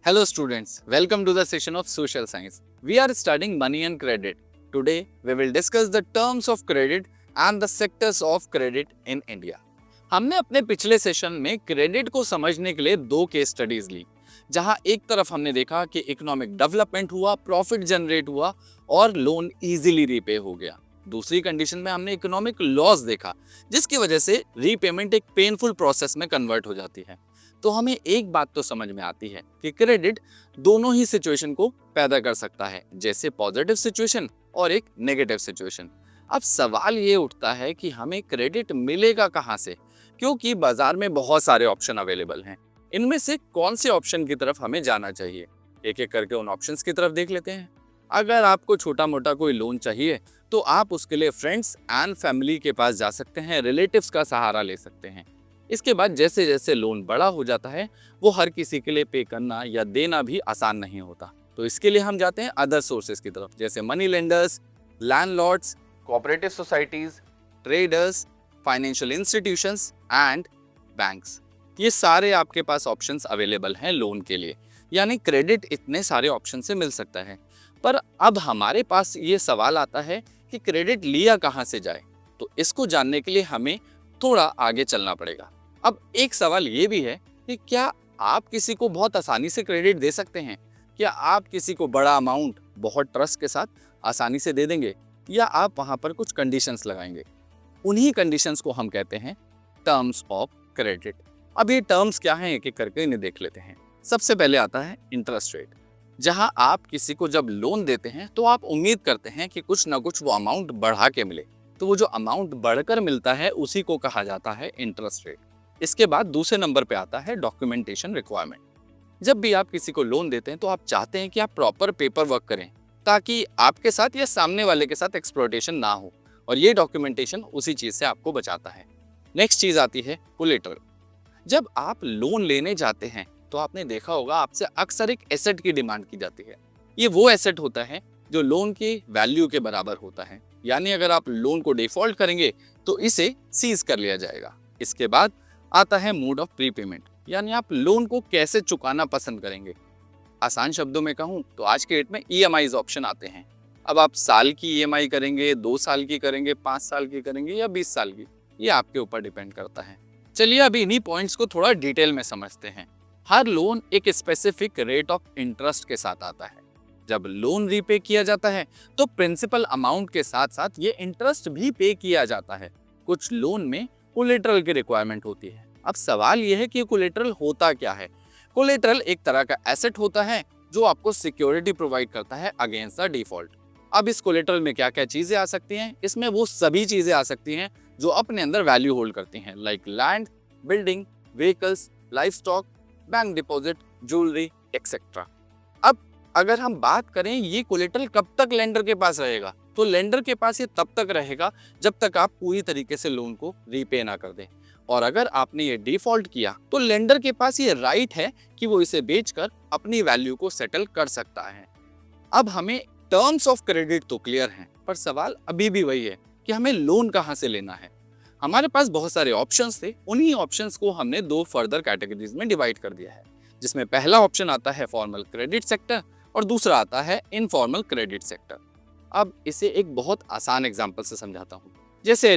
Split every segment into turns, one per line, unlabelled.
Hello students, welcome to the session of Social Science. We are studying money and credit. Today we will discuss the terms of credit and the sectors of credit in India. हमने अपने पिछले session में credit को समझने के लिए दो case studies ली, जहां एक तरफ हमने देखा कि इकोनॉमिक डेवलपमेंट हुआ, प्रॉफिट जनरेट हुआ और लोन इजीली रीपे हो गया। दूसरी कंडीशन में हमने इकोनॉमिक लॉस देखा, जिसकी वजह से रीपेमेंट एक पेनफुल प्रोसेस में कन्वर्ट हो जाती है। तो हमें एक बात तो समझ में आती है कि क्रेडिट दोनों ही सिचुएशन को पैदा कर सकता है, जैसे पॉजिटिव सिचुएशन और एक नेगेटिव सिचुएशन। अब सवाल ये उठता है कि हमें क्रेडिट मिलेगा कहाँ से, क्योंकि बाजार में बहुत सारे ऑप्शन अवेलेबल हैं। इनमें से कौन से ऑप्शन की तरफ हमें जाना चाहिए, एक एक करके उन ऑप्शंस की तरफ देख लेते हैं। अगर आपको छोटा मोटा कोई लोन चाहिए तो आप उसके लिए फ्रेंड्स एंड फैमिली के पास जा सकते हैं, रिलेटिव्स का सहारा ले सकते हैं। इसके बाद जैसे जैसे लोन बड़ा हो जाता है, वो हर किसी के लिए पे करना या देना भी आसान नहीं होता। तो इसके लिए हम जाते हैं अदर सोर्सेज की तरफ, जैसे money lenders, landlords, cooperative societies, traders, financial institutions and banks. ये सारे आपके पास ऑप्शंस अवेलेबल हैं लोन के लिए, यानी क्रेडिट इतने सारे ऑप्शन से मिल सकता है। पर अब हमारे पास ये सवाल आता है कि क्रेडिट लिया कहाँ से जाए। तो इसको जानने के लिए हमें थोड़ा आगे चलना पड़ेगा। अब एक सवाल ये भी है कि क्या आप किसी को बहुत आसानी से क्रेडिट दे सकते हैं? क्या आप किसी को बड़ा अमाउंट बहुत ट्रस्ट के साथ आसानी से दे देंगे, या आप वहां पर कुछ कंडीशंस लगाएंगे? उन्हीं कंडीशंस को हम कहते हैं टर्म्स ऑफ क्रेडिट। अब ये टर्म्स क्या हैं, एक एक करके इन्हें देख लेते हैं। सबसे पहले आता है इंटरेस्ट रेट। जहां आप किसी को जब लोन देते हैं तो आप उम्मीद करते हैं कि कुछ ना कुछ वो अमाउंट बढ़ा के मिले, तो वो जो अमाउंट बढ़कर मिलता है उसी को कहा जाता है इंटरेस्ट रेट। इसके बाद दूसरे नंबर पे आता है डॉक्यूमेंटेशन रिक्वायरमेंट। जब भी आप किसी को लोन देते हैं तो आप चाहते हैं कि आप प्रॉपर पेपर वर्क करें, ताकि आपके साथ या सामने वाले के साथ एक्सप्लॉयटेशन ना हो, और ये डॉक्यूमेंटेशन उसी चीज से आपको बचाता है। नेक्स्ट चीज आती है कोलेटरल। जब आप लोन लेने जाते हैं तो आपने देखा होगा आपसे अक्सर एक एसेट की डिमांड की जाती है। ये वो एसेट होता है जो लोन की वैल्यू के बराबर होता है, यानी अगर आप लोन को डिफॉल्ट करेंगे तो इसे सीज कर लिया जाएगा। इसके बाद आता है मोड ऑफ प्रीपेमेंट, यानी आप लोन को कैसे चुकाना पसंद करेंगे। आसान शब्दों में कहूं तो आज के डेट में ईएमआईज ऑप्शन आते हैं। अब आप साल की ईएमआई करेंगे, 2 साल की करेंगे, 5 साल की करेंगे या 20 साल की, ये आपके ऊपर डिपेंड करता है। चलिए अभी इन्हीं पॉइंट्स को थोड़ा डिटेल में समझते हैं। हर लोन एक स्पेसिफिक रेट ऑफ इंटरेस्ट के साथ आता है। जब लोन रीपे किया जाता है तो प्रिंसिपल अमाउंट के साथ साथ ये इंटरेस्ट भी पे किया जाता है। कुछ लोन में कोलेटरल की रिक्वायरमेंट होती है। अब सवाल यह है कि कोलेटरल होता क्या है। कोलेटरल एक तरह का एसेट होता है जो आपको सिक्योरिटी प्रोवाइड करता है अगेंस्ट द डिफॉल्ट। अब इस कोलेटरल में क्या क्या चीजें आ सकती हैं? इसमें वो सभी चीजें आ सकती हैं जो अपने अंदर वैल्यू होल्ड करती हैं, like land, building, vehicles, life stock, bank deposit, jewellery etcetera. अब अगर हम बात करें ये कोलेटरल कब तक लेंडर के पास रहेगा, तो लेंडर के पास ये तब तक रहेगा जब तक आप पूरी तरीके से लोन को रीपे ना कर दें। और अगर आपने ये डिफॉल्ट किया तो लेंडर के पास ये राइट है कि वो इसे बेचकर अपनी वैल्यू को सेटल कर सकता है। अब हमें टर्म्स ऑफ क्रेडिट तो क्लियर हैं, पर सवाल अभी भी वही है कि हमें लोन कहाँ से लेना है। हमारे पास बहुत सारे ऑप्शंस थे, उन्हीं ऑप्शंस को हमने 2 फर्दर कैटेगरीज में डिवाइड कर दिया है, जिसमें पहला ऑप्शन आता है फॉर्मल क्रेडिट सेक्टर और दूसरा आता है इनफॉर्मल क्रेडिट सेक्टर। अब इसे एक बहुत आसान एग्जांपल से समझाता हूँ। जैसे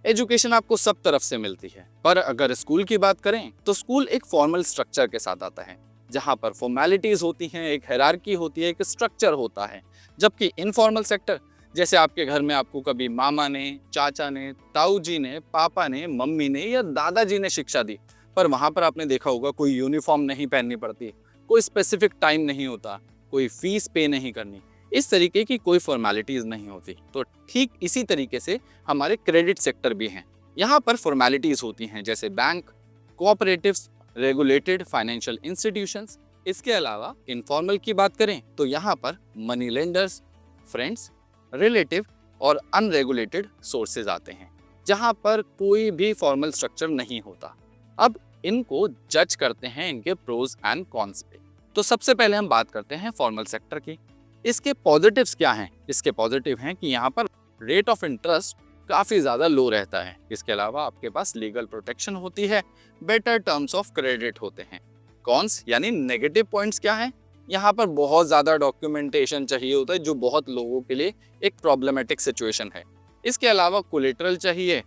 एजुकेशन आपको सब तरफ से मिलती है, पर अगर स्कूल की बात करें तो स्कूल एक फॉर्मल स्ट्रक्चर के साथ आता है, जहाँ पर फॉर्मेलिटीज होती हैं, एक हायरार्की होती है, एक स्ट्रक्चर होता है। जबकि इनफॉर्मल सेक्टर, जैसे आपके घर में आपको कभी मामा ने, चाचा ने, ताऊ जी ने, पापा ने, मम्मी ने या दादाजी ने शिक्षा दी, पर वहाँ पर आपने देखा होगा कोई यूनिफॉर्म नहीं पहननी पड़ती, कोई स्पेसिफिक टाइम नहीं होता, कोई फीस पे नहीं करनी, इस तरीके की कोई फॉर्मेलिटीज नहीं होती। तो ठीक इसी तरीके से हमारे क्रेडिट सेक्टर भी हैं। यहाँ पर फॉर्मेलिटीज होती हैं, जैसे bank, cooperatives, regulated financial institutions. इसके अलावा इनफॉर्मल की बात करें तो यहाँ पर मनी लेंडर्स, फ्रेंड्स, रिलेटिव और अनरेगुलेटेड सोर्सेज आते हैं, जहाँ पर कोई भी फॉर्मल स्ट्रक्चर नहीं होता। अब इनको जज करते हैं इनके प्रोज एंड कॉन्स पे। तो सबसे पहले हम बात करते हैं फॉर्मल सेक्टर की। इसके पॉजिटिव्स क्या हैं? इसके पॉजिटिव हैं कि यहाँ पर रेट ऑफ इंटरेस्ट काफ़ी ज़्यादा लो रहता है। इसके अलावा आपके पास लीगल प्रोटेक्शन होती है, बेटर टर्म्स ऑफ क्रेडिट होते हैं। कॉन्स यानी नेगेटिव पॉइंट्स क्या हैं? यहाँ पर बहुत ज़्यादा डॉक्यूमेंटेशन चाहिए होता है, जो बहुत लोगों के लिए एक प्रॉब्लमेटिक सिचुएशन है। इसके अलावा कोलेटरल चाहिए,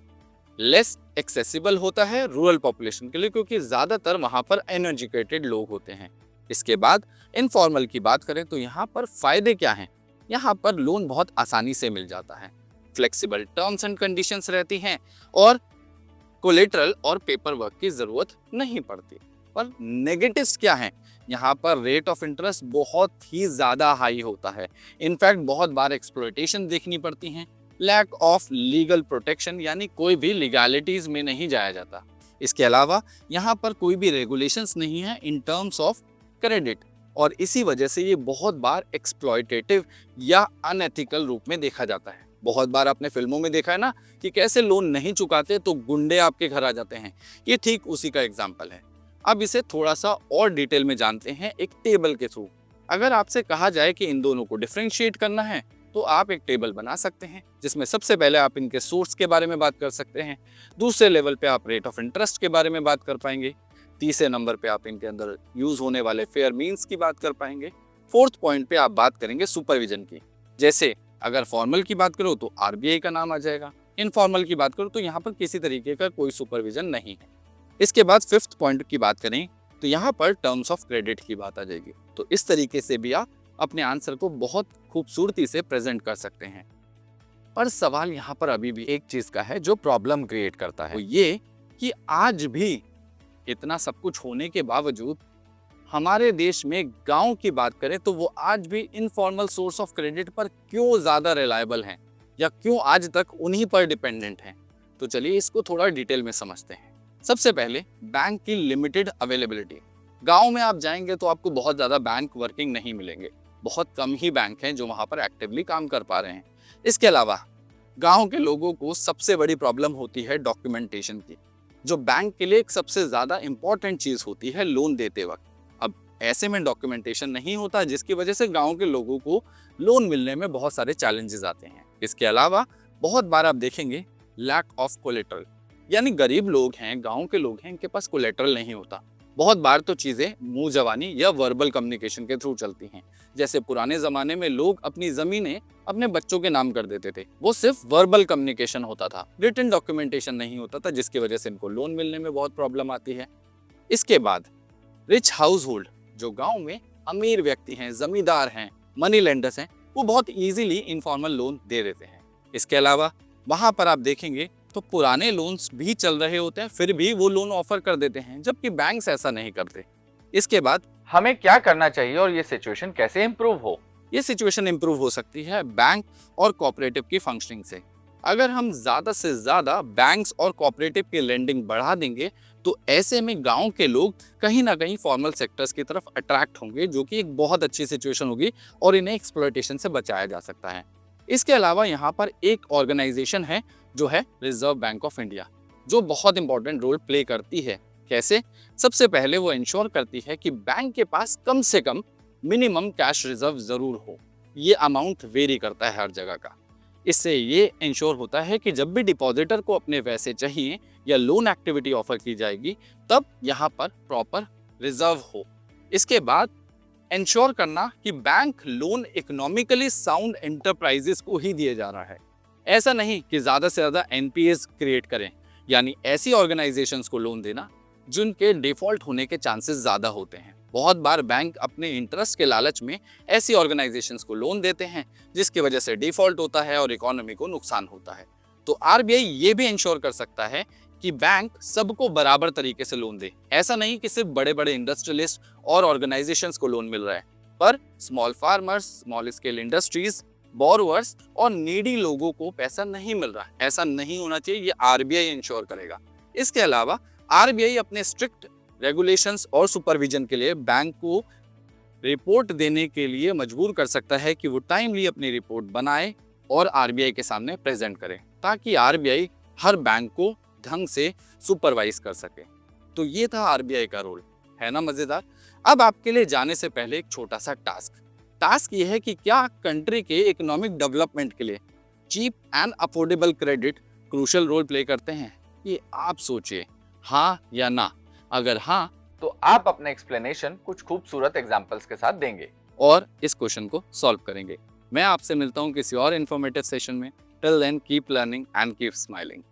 लेस एक्सेसिबल होता है रूरल पॉपुलेशन के लिए, क्योंकि ज़्यादातर वहाँ पर अनएजुकेटेड लोग होते हैं। इसके बाद इनफॉर्मल की बात करें तो यहाँ पर फ़ायदे क्या हैं? यहाँ पर लोन बहुत आसानी से मिल जाता है, फ्लेक्सिबल टर्म्स एंड कंडीशंस रहती हैं और कोलेटरल और पेपर वर्क की ज़रूरत नहीं पड़ती। पर नेगेटिव्स क्या हैं? यहाँ पर रेट ऑफ इंटरेस्ट बहुत ही ज़्यादा हाई होता है। इनफैक्ट बहुत बार एक्सप्लॉयटेशन देखनी पड़ती हैं। लैक ऑफ लीगल प्रोटेक्शन यानी कोई भी लीगैलिटीज़ में नहीं जाया जाता। इसके अलावा यहाँ पर कोई भी रेगुलेशंस नहीं है इन टर्म्स ऑफ क्रेडिट, और इसी वजह से ये बहुत बार एक्सप्लॉयटेटिव या अनएथिकल रूप में देखा जाता है। बहुत बार आपने फिल्मों में देखा है ना कि कैसे लोन नहीं चुकाते तो गुंडे आपके घर आ जाते हैं। ये ठीक उसी का एग्जाम्पल है। अब इसे थोड़ा सा और डिटेल में जानते हैं एक टेबल के थ्रू। अगर आपसे कहा जाए कि इन दोनों को डिफरेंशिएट करना है तो आप एक टेबल बना सकते हैं, जिसमें सबसे पहले आप इनके सोर्स के बारे में बात कर सकते हैं। दूसरे लेवल पे आप रेट ऑफ इंटरेस्ट के बारे में बात कर पाएंगे। तीसरे नंबर पे आप इनके अंदर यूज होने वाले फेयर मीन्स की बात कर पाएंगे। फोर्थ पॉइंट पे आप बात करेंगे सुपरविजन की। जैसे अगर फॉर्मल की बात करो तो आरबीआई का नाम आ जाएगा, इनफॉर्मल की बात करो तो यहाँ पर किसी तरीके का कोई सुपरविजन नहीं है। इसके बाद फिफ्थ पॉइंट की बात करें तो यहाँ पर टर्म्स ऑफ क्रेडिट की बात आ जाएगी। तो इस तरीके से भी आप अपने आंसर को बहुत खूबसूरती से प्रेजेंट कर सकते हैं। पर सवाल यहाँ पर अभी भी एक चीज का है जो प्रॉब्लम क्रिएट करता है, वो ये कि आज भी इतना सब कुछ होने के बावजूद हमारे देश में गांव की बात करें तो वो आज भी इनफॉर्मल सोर्स ऑफ क्रेडिट पर क्यों ज़्यादा रिलायबल हैं या क्यों आज तक उन्हीं पर डिपेंडेंट हैं। तो चलिए इसको थोड़ा डिटेल में समझते हैं। सबसे पहले बैंक की लिमिटेड अवेलेबिलिटी। गांव में आप जाएंगे तो आपको बहुत ज़्यादा बैंक वर्किंग नहीं मिलेंगे, बहुत कम ही बैंक हैं जो वहाँ पर एक्टिवली काम कर पा रहे हैं। इसके अलावा गाँव के लोगों को सबसे बड़ी प्रॉब्लम होती है डॉक्यूमेंटेशन की, जो बैंक के लिए एक सबसे ज़्यादा इंपॉर्टेंट चीज़ होती है लोन देते वक्त। अब ऐसे में डॉक्यूमेंटेशन नहीं होता, जिसकी वजह से गांव के लोगों को लोन मिलने में बहुत सारे चैलेंजेस आते हैं। इसके अलावा बहुत बार आप देखेंगे लैक ऑफ कोलेटरल, यानी गरीब लोग हैं, गांव के लोग हैं, इनके पास कोलेटरल नहीं होता। बहुत बार तो चीज़ें मुंह जबानी या वर्बल कम्युनिकेशन के थ्रू चलती हैं। जैसे पुराने ज़माने में लोग अपनी ज़मीनें अपने बच्चों के नाम कर देते थे, वो सिर्फ वर्बल कम्युनिकेशन होता था, रिटन डॉक्यूमेंटेशन नहीं होता था, जिसकी वजह से इनको लोन मिलने में बहुत प्रॉब्लम आती है। इसके बाद रिच हाउस होल्ड, जो गांव में अमीर व्यक्ति हैं, जमींदार हैं, मनी लेंडर्स हैं, वो बहुत इजीली इनफॉर्मल लोन दे देते हैं। इसके अलावा वहां पर आप देखेंगे तो पुराने लोन्स भी चल रहे होते हैं, फिर भी वो लोन ऑफर कर देते हैं, जबकि बैंक्स ऐसा नहीं करते। इसके बाद हमें क्या करना चाहिए और ये सिचुएशन कैसे इंप्रूव हो? ये सिचुएशन इंप्रूव हो सकती है बैंक और कोऑपरेटिव की फंक्शनिंग से। अगर हम ज़्यादा से ज़्यादा बैंक्स और कोऑपरेटिव की लेंडिंग बढ़ा देंगे तो ऐसे में गांव के लोग कहीं ना कहीं फॉर्मल सेक्टर्स की तरफ अट्रैक्ट होंगे, जो कि एक बहुत अच्छी सिचुएशन होगी और इन्हें एक्सप्लॉयटेशन से बचाया जा सकता है। इसके अलावा यहाँ पर एक ऑर्गेनाइजेशन है जो है रिजर्व बैंक ऑफ इंडिया, जो बहुत इंपॉर्टेंट रोल प्ले करती है। कैसे? सबसे पहले वो इंश्योर करती है कि बैंक के पास कम से कम मिनिमम कैश रिजर्व जरूर हो। ये अमाउंट वेरी करता है हर जगह का। इससे ये इंश्योर होता है कि जब भी डिपॉजिटर को अपने पैसे चाहिए या लोन एक्टिविटी ऑफर की जाएगी तब यहाँ पर प्रॉपर रिजर्व हो। इसके बाद इंश्योर करना कि bank loan economically sound enterprises को ही दिए जा रहा है। ऐसा नहीं कि ज़्यादा से ज़्यादा एनपीएस क्रिएट करें, यानी ऐसी ऑर्गेनाइजेशंस को लोन देना जिनके डिफॉल्ट होने के चांसेस ज़्यादा होते हैं। बहुत बार बैंक अपने इंटरेस्ट के लालच में ऐसी ऑर्गेनाइजेशंस को लोन देते हैं, जिसकी वजह से डिफॉल्ट होता है और इकोनॉमी को नुकसान होता है। तो आरबीआई ये भी इंश्योर कर सकता है कि बैंक सबको बराबर तरीके से लोन दे। ऐसा नहीं कि सिर्फ बड़े बड़े इंडस्ट्रियलिस्ट और ऑर्गेनाइजेशंस को लोन मिल रहा है, पर small farmers, small scale industries, borrowers और नीडी लोगों को पैसा नहीं मिल रहा है। ऐसा नहीं होना चाहिए, ये आरबीआई इंश्योर करेगा। इसके अलावा आरबीआई अपने स्ट्रिक्ट रेगुलेशंस और सुपरविजन के लिए बैंक को रिपोर्ट देने के लिए मजबूर कर सकता है कि वो टाइमली अपनी रिपोर्ट बनाए और आरबीआई के सामने प्रेजेंट करे, ताकि आरबीआई हर बैंक को ढंग से सुपरवाइज कर सके। तो ये था आरबीआई का रोल, है ना मजेदार। अब आपके लिए जाने से पहले एक छोटा सा टास्क, टास्क ये है कि क्या कंट्री के इकोनॉमिक डेवलपमेंट के लिए cheap and affordable credit crucial role play करते हैं? ये आप सोचिए, हाँ या ना। अगर हाँ, तो आप अपना एक्सप्लेनेशन कुछ खूबसूरत एग्जांपल्स के साथ देंगे और इस क्वेश्चन को सॉल्व करेंगे। मैं आपसे मिलता हूँ किसी और इन्फॉर्मेटिव सेशन में। Till then keep learning and keep smiling.